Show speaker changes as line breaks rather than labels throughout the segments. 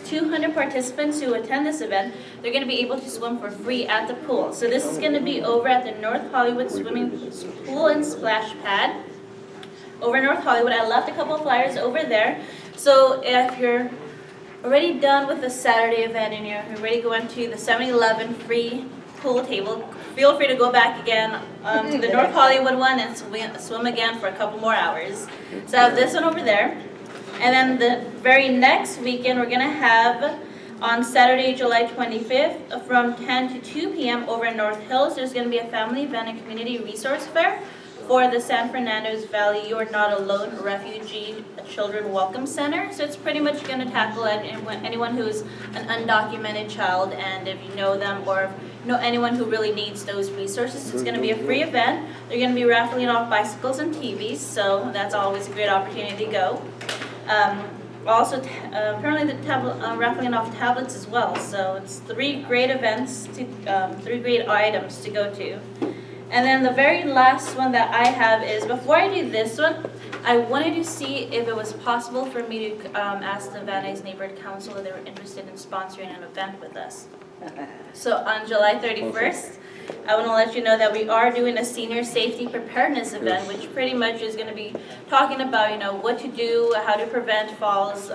200 participants who attend this event, they're going to be able to swim for free at the pool. So this is going to be over at the North Hollywood Swimming Pool and Splash Pad. Over in North Hollywood, I left a couple of flyers over there. So if you're already done with the Saturday event and you're ready to go into the 7-Eleven free pool table, feel free to go back again to the North Hollywood one and swim again for a couple more hours. So I have this one over there. And then the very next weekend, we're going to have on Saturday, July 25th, from 10 to 2 p.m. over in North Hills, there's going to be a family event and community resource fair for the San Fernando Valley You're Not Alone Refugee Children Welcome Center. So it's pretty much going to tackle anyone who's an undocumented child, and if you know them or know anyone who really needs those resources, it's going to be a free event. They're going to be raffling off bicycles and TVs, so that's always a great opportunity to go. Also, apparently the raffling off tablets as well. So it's 3 great events, 3 great items to go to. And then the very last one that I have is, before I do this one, I wanted to see if it was possible for me to ask the Van Nuys Neighborhood Council if they were interested in sponsoring an event with us. So on July 31st, I want to let you know that we are doing a senior safety preparedness event, which pretty much is going to be talking about, what to do, how to prevent falls,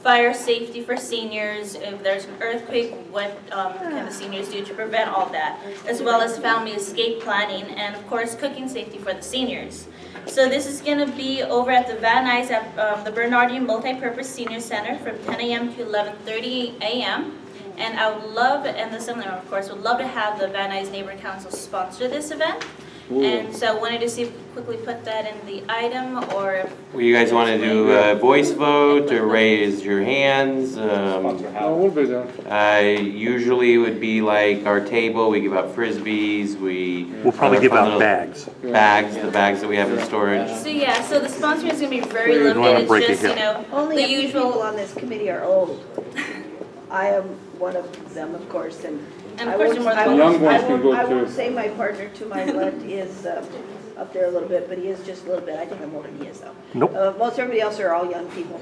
fire safety for seniors, if there's an earthquake, what can the seniors do to prevent all that, as well as family escape planning, and of course cooking safety for the seniors. So this is going to be over at the Van Nuys at the Bernardine Multipurpose Senior Center from 10 a.m. to 11:30 a.m. And I would love, and the seminar of course, would love to have the Van Nuys Neighborhood Council sponsor this event. Ooh. And so I wanted to see if we could quickly put that in the item, or if
you guys want to do a voice vote or raise your hands.
We'll be there.
Usually would be like our table, we give out frisbees,
we'll probably give out bags.
The bags that we have in storage.
So yeah, so the sponsor is going to be very limited. It's just,
only
the
a few
usual
people on this committee are old. I am one of them, of course, and
of course
I won't say my partner to my left is up there a little bit, but he is just a little bit. I think I'm older than he is, though.
Nope.
Most everybody else are all young people.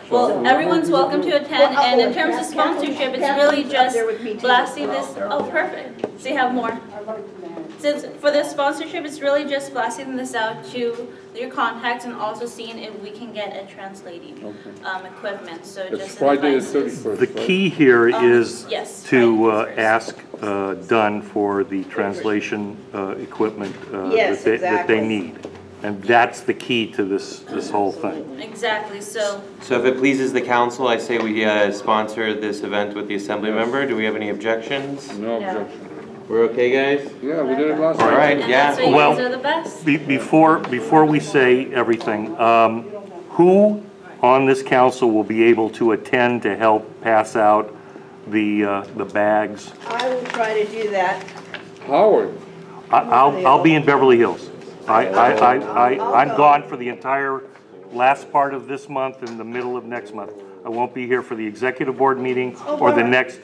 Well, everyone's welcome to attend, and in terms of sponsorship, it's really just blasting this. Oh, perfect. So you have more. Since for the sponsorship, it's really just blasting this out to your contacts and also seeing if we can get a translating equipment. So
it's
just
Friday the 31st.
The key here is
yes,
to ask Dunn for the translation equipment that they need. And that's the key to this whole thing.
Exactly. So
if it pleases the council, I say we sponsor this event with the assembly member. Do we have any objections?
No objection.
We're okay, guys?
Yeah, we did it last
time. All right,
yeah. So
well,
are the best.
Before we say everything, who on this council will be able to attend to help pass out the bags?
I will try to do that.
Howard.
I'll be in Beverly Hills. I'm gone for the entire last part of this month and the middle of next month. I won't be here for the executive board meeting or the next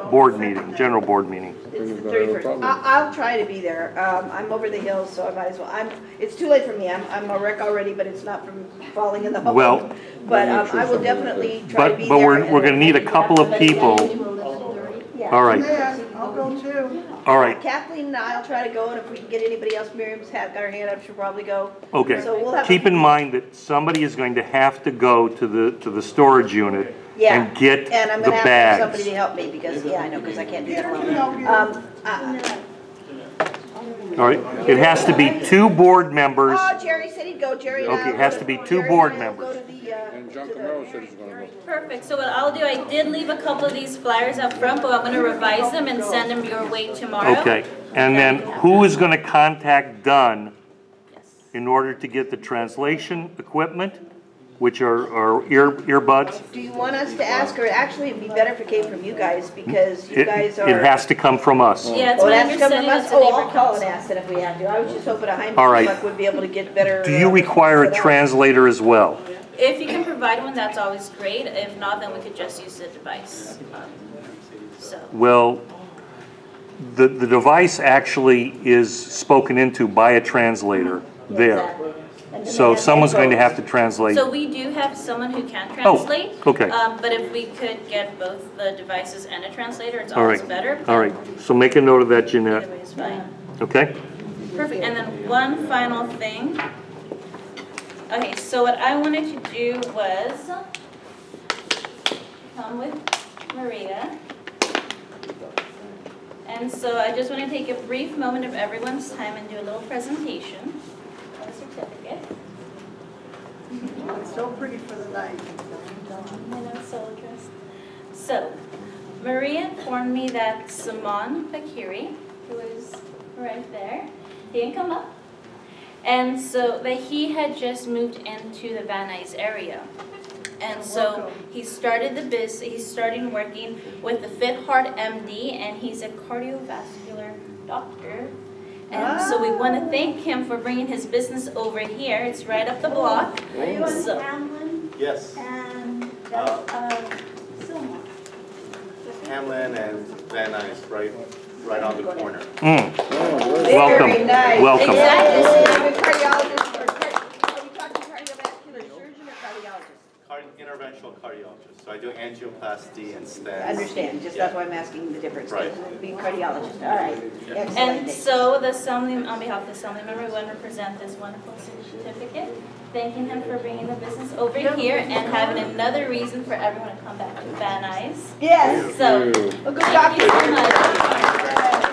board meeting, general board meeting.
It's the 31st. I'll try to be there. I'm over the hills, so I might as well. It's too late for me. I'm a wreck already, but it's not from falling in the hole.
Well,
but I will definitely try to be there.
But we're going to need a couple of people. All right.
I'll go too.
All right.
Kathleen and I'll try to go, and if we can get anybody else, Miriam's got her hand up, she'll probably go.
Okay.
So we'll have
keep in mind that somebody is going to have to go to the storage unit and get the bags.
And I'm going to have somebody to help me because I know because I can't do that alone.
All right. It has to be 2 board members.
Oh, Jerry said he'd go. Jerry and
okay, it has to be 2 board members.
And John Camaro said he's going to go.
Perfect. So what I'll do, I did leave a couple of these flyers up front, but I'm going to revise them and send them your way tomorrow.
Okay. And then who is going to contact Dunn in order to get the translation equipment, which are earbuds?
Do you want us to ask her? Actually, it'd be better if it came from you guys because you guys are...
It has to come from us.
Yeah, it's my understanding that's a neighbor
I'll call and ask it if we have to. I was just hoping a Heimlich would be able to get better...
Do you require a translator as well?
If you can provide one, that's always great. If not, then we could just use the device.
Well, the device actually is spoken into by a translator there.
And then
So
they have
someone's going to
echoes.
have to translate.
So we do have someone who can translate.
okay.
But if we could get both the devices and a translator, it's
All
always
right,
better.
all right. So make a note of that, Jeanette,
Either way is fine.
okay?
Perfect, and then one final thing. Okay, so what I wanted to do was come with Maria. And so I just want to take a brief moment of everyone's time and do a little presentation of a certificate.
It's so pretty for the night.
I know, so dressed. So, Maria informed me that Simon Fakiri, who is right there, he didn't come up. And so that he had just moved into the Van Nuys area. And so he started he's starting working with the Fit Heart MD, and he's a cardiovascular doctor. And so we want to thank him for bringing his business over here. It's right up the block.
Are you in
So-
Hamlin
Yes,
and Sylmar?
Hamlin and Van Nuys, right on the corner.
Welcome,
Very nice.
welcome.
Exactly.
Are you a cardiologist or are you talking cardiovascular surgeon or cardiologist?
Interventional cardiologist, so I do angioplasty and stents.
I understand, just that's why I'm asking the difference.
Right.
Being cardiologist, all right. Excellent.
And so the assembly, on behalf of the assembly member, we want to present this wonderful certificate, thanking him for bringing the business over here and having another reason for everyone to come back to Van Nuys.
Yes.
So,
Well, good
thank you so
doctor.
much.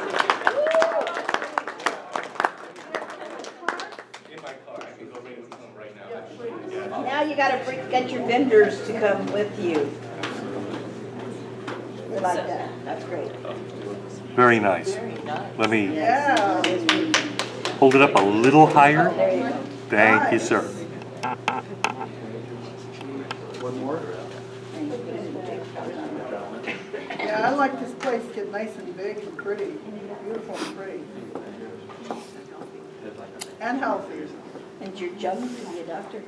In my car, I can go bring them home right now.
Now you gotta get your vendors to come with you. We like that, that's great.
Very nice. Let me
Yeah.
hold it up a little higher.
There you go.
Thank you, sir.
Yeah, I like this place get nice and big and pretty, beautiful and pretty. And healthy.
And you're young to be a doctor.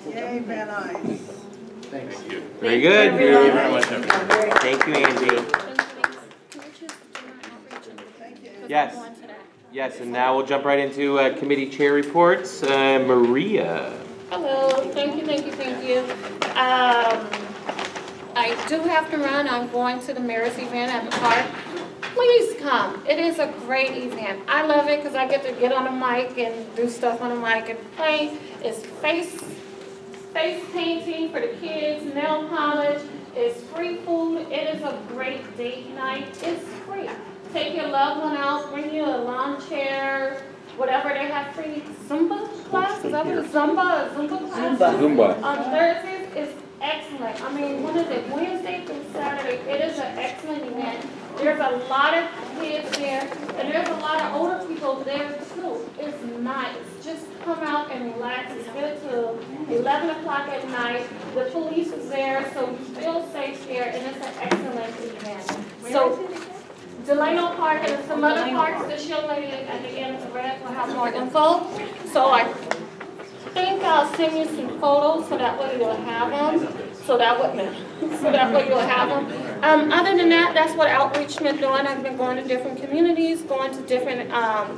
Yay, Van Nuys.
Very good.
Thank you, everyone.
Thank you, Angie.
Thank you.
Yes, yes, and now we'll jump right into committee chair reports. Maria.
Hello, thank you, thank you, thank you. I do have to run, I'm going to the mayor's event at the park. Please come, it is a great event. I love it because I get to get on the mic and do stuff on the mic and play. It's face painting for the kids, nail polish, it's free food, it is a great date night, it's free. Take your loved one out, bring you a lawn chair, whatever, they have free Zumba class, is that what it's Zumba class?
Zumba.
On Thursdays is excellent. I mean, when is it? Wednesday through Saturday. It is an excellent event. There's a lot of kids there, and there's a lot of older people there too. It's nice. Just come out and relax. It's good till 11 o'clock at night. The police is there, so you feel safe there, and it's an excellent event. So, Delano Park and some other parks, this young lady at the end of the red will have more info. So I think I'll send you some photos so that way you'll have them. So that way you'll have them. Other than that, that's what outreach been doing. I've been going to different communities, going to different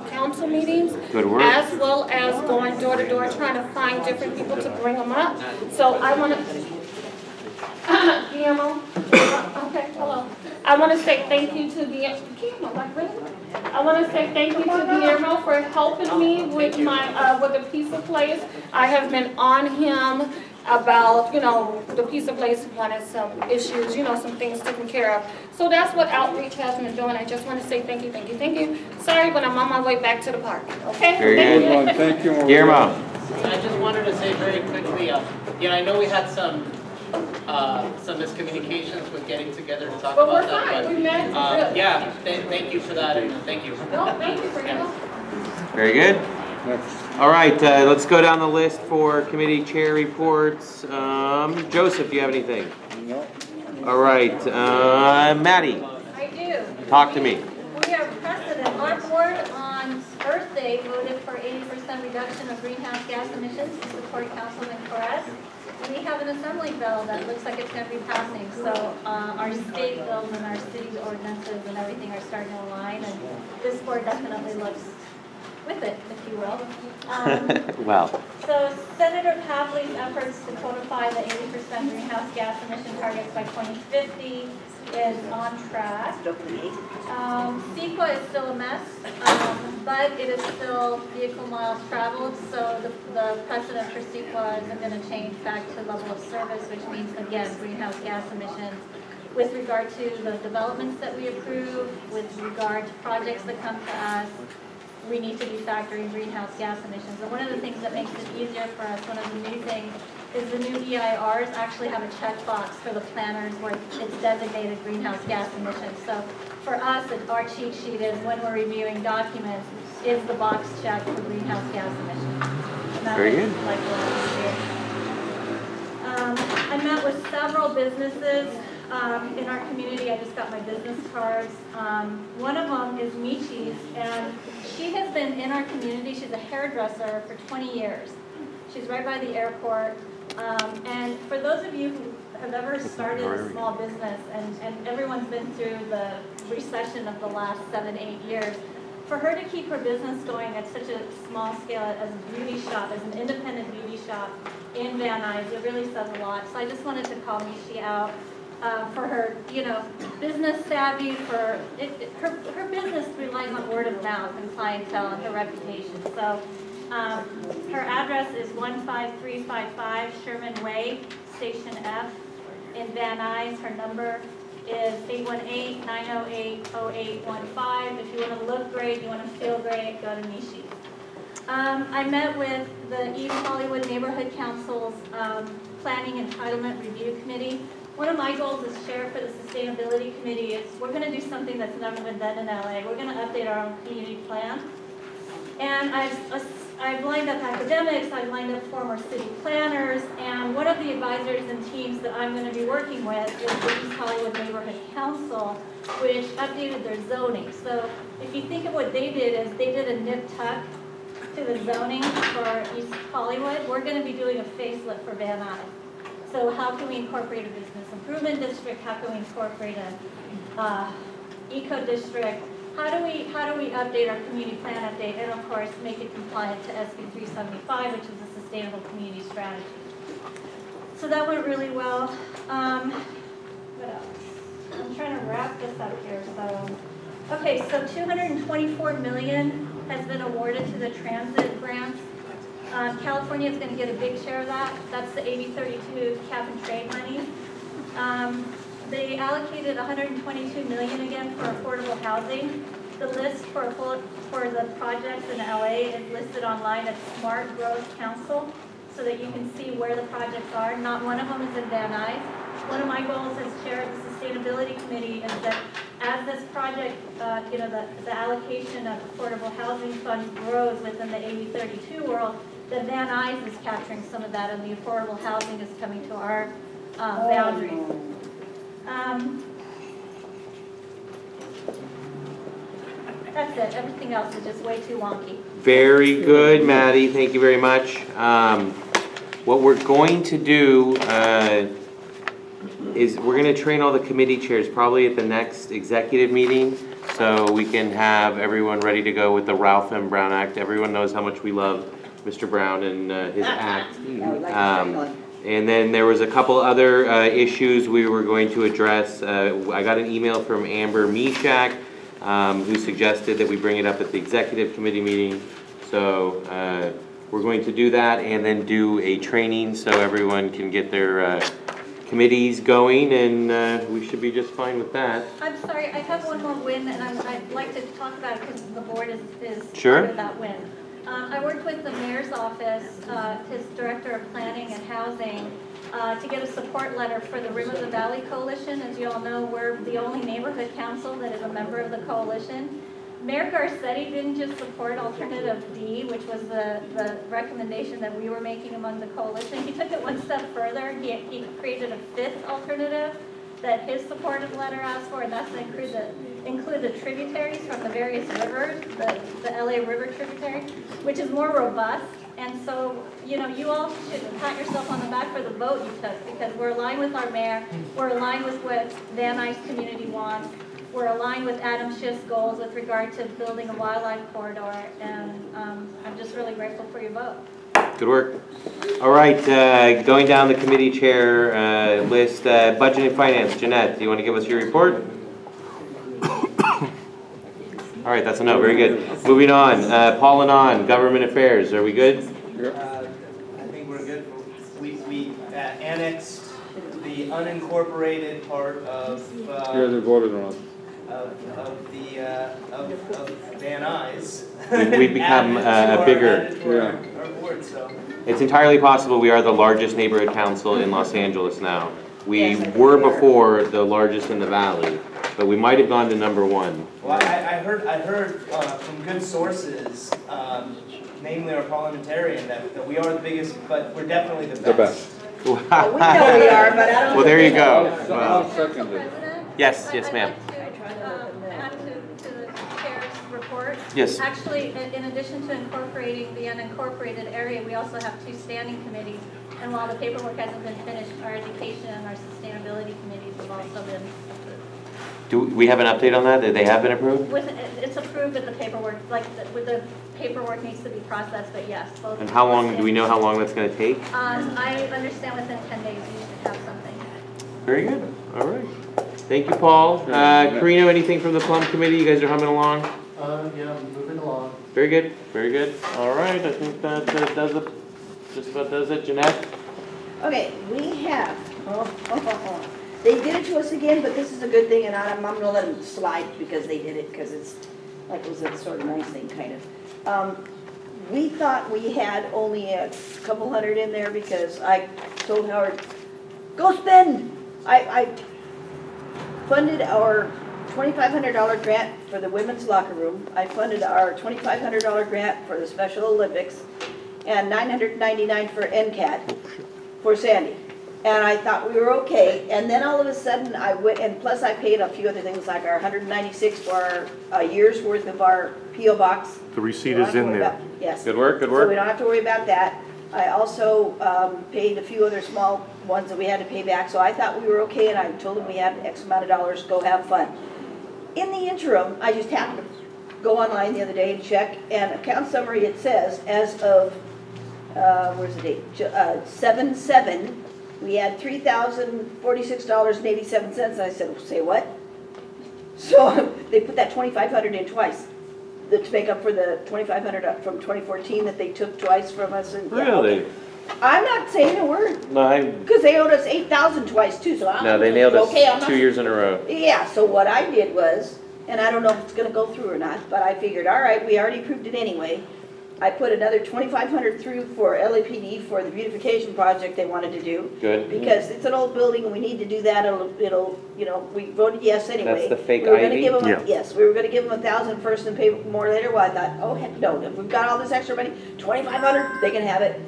council meetings.
Good work.
As well as going door to door, trying to find different people to bring them up. So I want to, Guillermo, okay, hello. I want to say thank you to Guillermo, like really? I want to say thank you to Guillermo for helping me with my, with the pizza place. I have been on him about, the pizza place wanted some issues, some things taken care of. So that's what outreach has been doing. I just want to say thank you, thank you, thank you. Sorry, but I'm on my way back to the park, okay?
Very
Thank
good.
you.
Good one, thank you, Maria.
Guillermo.
I just wanted to say very quickly, I know we had some miscommunications with getting together to talk
But we're
about that.
fine, we met, we're good.
Yeah, thank you for that, and thank you.
No, thank you for your help.
Very good.
Next.
All right, let's go down the list for committee chair reports. Joseph, do you have anything?
No.
All right, Maddie,
I do.
talk to me.
We are precedent. Our board on Thursday voted for 80% reduction of greenhouse gas emissions to support Councilman Perez. We have an assembly bill that looks like it's going to be passing. So our state bills and our city's ordinances and everything are starting to align. And this board definitely looks with it, if you will.
Wow.
So Senator Pavley's efforts to codify the 80% greenhouse gas emission targets by 2050 is on track. CEQA is still a mess, but it is still vehicle miles traveled, so the precedent for CEQA isn't going to change back to level of service, which means, again, greenhouse gas emissions. With regard to the developments that we approve, with regard to projects that come to us, we need to be factoring greenhouse gas emissions. And one of the things that makes it easier for us, one of the new things, is the new EIRs actually have a checkbox for the planners where it's designated greenhouse gas emissions. So for us, our cheat sheet is when we're reviewing documents, is the box checked for greenhouse gas emissions. And that
Very
makes
good.
life a lot easier. I met with several businesses in our community. I just got my business cards. One of them is Michi's, and she has been in our community. She's a hairdresser for 20 years. She's right by the airport. And for those of you who have ever started a small business, and everyone's been through the recession of the last 7-8 years, for her to keep her business going at such a small scale as a beauty shop, as an independent beauty shop in Van Nuys, it really says a lot. So I just wanted to call Michi out for her, business savvy. Her business relies on word of mouth and clientele and her reputation. So her address is 15355 Sherman Way, Station F in Van Nuys. Her number is 818-908-0815. If you want to look great, you want to feel great, go to Michi. I met with the East Hollywood Neighborhood Council's Planning Entitlement Review Committee. One of my goals as chair for the Sustainability Committee is we're going to do something that's never been done in LA. We're going to update our own community plan. And I've lined up academics, I've lined up former city planners, and one of the advisors and teams that I'm going to be working with is the East Hollywood Neighborhood Council, which updated their zoning. So if you think of what they did, is they did a nip-tuck to the zoning for East Hollywood. We're going to be doing a facelift for Van Nuys. So how can we incorporate a business improvement district? How can we incorporate an eco district? How do we update our community plan update and of course make it compliant to SB 375, which is a sustainable community strategy? So that went really well. What else? I'm trying to wrap this up here. So, okay, so $224 million has been awarded to the transit grants. California is going to get a big share of that. That's the AB32 cap and trade money. They allocated $122 million again for affordable housing. The list for the projects in LA is listed online at Smart Growth Council so that you can see where the projects are. Not one of them is in Van Nuys. One of my goals as chair of the Sustainability Committee is that as this project, the allocation of affordable housing funds grows within the AB32 world, that Van Nuys is capturing some of that and the affordable housing is coming to our boundaries. That's it. Everything else is just way too wonky.
Very good, Maddie. Thank you very much. What we're going to do is we're going to train all the committee chairs probably at the next executive meeting so we can have everyone ready to go with the Ralph M. Brown Act. Everyone knows how much we love Mr. Brown and his act. And then there was a couple other issues we were going to address. I got an email from Amber Meshach who suggested that we bring it up at the executive committee meeting. So we're going to do that and then do a training so everyone can get their committees going, and we should be just fine with that.
I'm sorry, I have one more win, and I'd like to talk about it because the board is
Sure.
part of that win. I worked with the mayor's office, his director of planning and housing, to get a support letter for the Rim of the Valley Coalition. As you all know, we're the only neighborhood council that is a member of the coalition. Mayor Garcetti didn't just support alternative D, which was the recommendation that we were making among the coalition. He took it one step further. He created a fifth alternative that his supportive letter asked for, and that's to include the tributaries from the various rivers, the LA River tributary, which is more robust. And so, you all should pat yourself on the back for the vote you took, because we're aligned with our mayor, we're aligned with what Van Nuys community wants. we're aligned with Adam Schiff's goals with regard to building a wildlife corridor, and I'm just really grateful for your vote.
Good work. All right, going down the committee chair list, budget and finance. Jeanette, do you want to give us your report? All right, that's a no. Very good. Moving on. Paul and on government affairs. Are we good?
I think we're good. We annexed the unincorporated part of
Yeah, they voted on it.
of Van Nuys.
We've become bigger.
Our board, so.
It's entirely possible we are the largest neighborhood council in Los Angeles now. We were before the largest in the valley, but we might have gone to number one.
Well, I heard from good sources, namely our parliamentarian, that we are the biggest, but we're definitely the best.
The best.
We know we are, but I don't.
Well, there you go.
I'll
Wow.
second it.
Yes, yes, ma'am.
I'd like to add to the chair's report.
Yes.
Actually, in addition to incorporating the unincorporated area, we also have 2 standing committees. And while the paperwork hasn't been finished, our education and our sustainability committees have also been approved.
Do we have an update on that? That they have been approved?
It's approved with the paperwork, with the paperwork needs to be processed, but yes. Both.
And how long, do we know how long that's going to take?
I understand within 10 days you should have something.
Very good. All right. Thank you, Paul. Carino, anything from the Plum Committee? You guys are humming along?
Yeah, moving along.
Very good. Very good. All right. I think that does it. Just about does it. Jeanette?
Okay, we have, they did it to us again, but this is a good thing, and I'm gonna let them slide because they did it, because it's, like, it was a sort of nice thing, kind of. We thought we had only a couple hundred in there because I told Howard, go spend! I funded our $2,500 grant for the women's locker room. I funded our $2,500 grant for the Special Olympics, and $999 for NCAT for Sandy. And I thought we were okay, and then all of a sudden I went, and plus I paid a few other things like our $196 for a year's worth of our P.O. box.
The receipt is in there.
Yes.
Good work. Good
So we
work.
don't have to worry about that. I also paid a few other small ones that we had to pay back, so I thought we were okay, and I told them we had X amount of dollars, go have fun. In the interim, I just happened to go online the other day and check, and account summary, it says, as of, where's the date? 7/7, we had $3,046.87. I said, say what? So they put that $2,500 in twice to make up for the $2,500 from 2014 that they took twice from us. And, yeah,
Really?
okay. I'm not saying a word.
No,
Because they owed us $8,000 twice too, so I'm
no, they nailed us
okay, I'm not,
2 years in a row.
yeah, so what I did was, and I don't know if it's gonna go through or not, but I figured, all right, we already approved it anyway. I put another $2,500 through for LAPD for the beautification project they wanted to do.
Good.
Because it's an old building and we need to do that, it'll, you know, we voted yes anyway.
That's the fake
We were gonna
ivy?
give them,
Yeah.
yes, we were gonna give them $1,000 first and pay more later. Well, I thought, oh, heck no, if we've got all this extra money, $2,500, they can have it.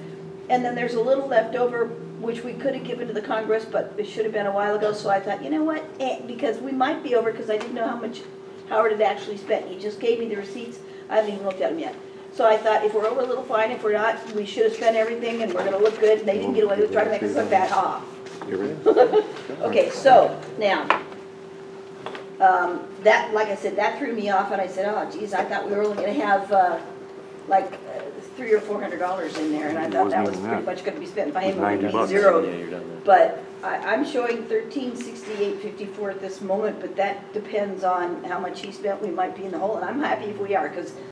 And then there's a little left over, which we could have given to the Congress, but it should have been a while ago, so I thought, you know what, because we might be over, because I didn't know how much Howard had actually spent. He just gave me the receipts, I haven't even looked at them yet. So I thought, if we're over a little, fine, if we're not, we should have spent everything, and we're gonna look good, and they didn't get away with trying to make us look bad, Okay, so, now, that, like I said, that threw me off, and I said, oh, geez, I thought we were only gonna have, like, $300 or $400 in there, and I thought that was pretty much gonna be spent by him, it would be zeroed. But I'm showing $1368.54 at this moment, but that depends on how much he spent. We might be in the hole, and I'm happy if we are, because